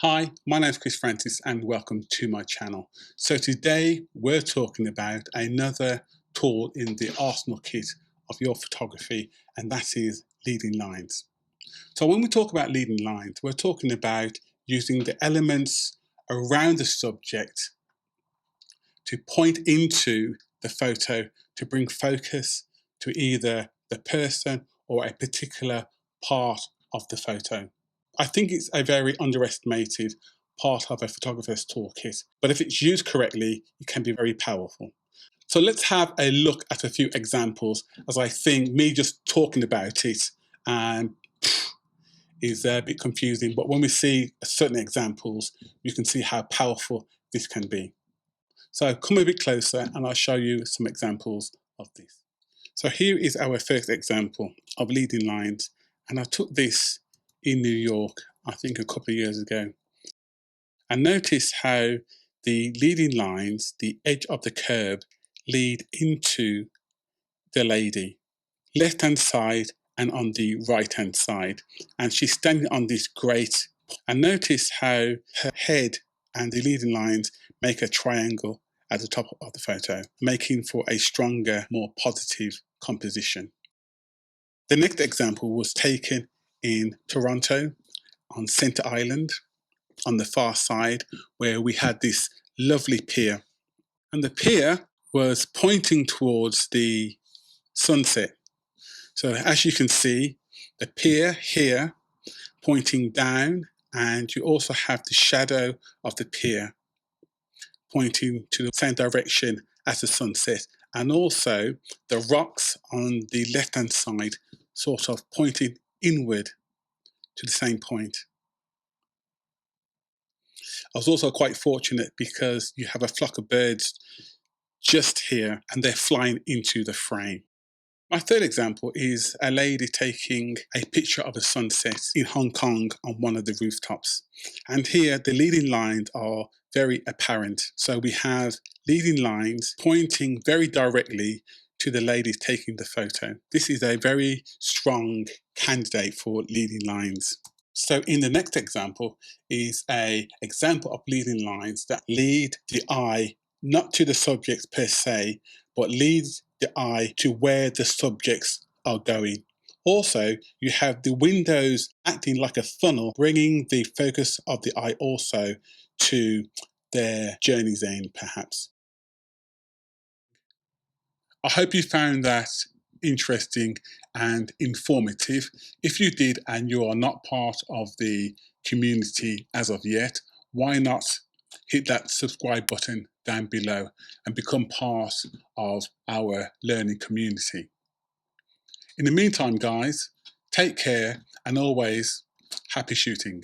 Hi, my name is Chris Francis and welcome to my channel. So today we're talking about another tool in the arsenal kit of your photography, and that is leading lines. So when we talk about leading lines, we're talking about using the elements around the subject to point into the photo to bring focus to either the person or a particular part of the photo. I think it's a very underestimated part of a photographer's toolkit, but if it's used correctly, it can be very powerful. So let's have a look at a few examples, as I think me just talking about it and is a bit confusing, but when we see certain examples, you can see how powerful this can be. So come a bit closer and I'll show you some examples of this. So here is our first example of leading lines, and I took this in New York, I think a couple of years ago. And notice how the leading lines, the edge of the curb, lead into the lady, left hand side and on the right hand side. And she's standing on this grate. And notice how her head and the leading lines make a triangle at the top of the photo, making for a stronger, more positive composition. The next example was taken in Toronto on Centre Island on the far side, where we had this lovely pier. And the pier was pointing towards the sunset. So as you can see, the pier here pointing down, and you also have the shadow of the pier pointing to the same direction as the sunset, and also the rocks on the left hand side sort of pointing inward to the same point. I was also quite fortunate because you have a flock of birds just here and they're flying into the frame. My third example is a lady taking a picture of a sunset in Hong Kong on one of the rooftops. And here the leading lines are very apparent. So we have leading lines pointing very directly to the lady taking the photo. This is a very strong candidate for leading lines. So in the next example is an example of leading lines that lead the eye not to the subjects per se, but leads the eye to where the subjects are going. Also, you have the windows acting like a funnel, bringing the focus of the eye also to their journey's end, perhaps. I hope you found that interesting and informative. If you did and you are not part of the community as of yet, why not hit that subscribe button down below and become part of our learning community. In the meantime, guys, take care and always happy shooting.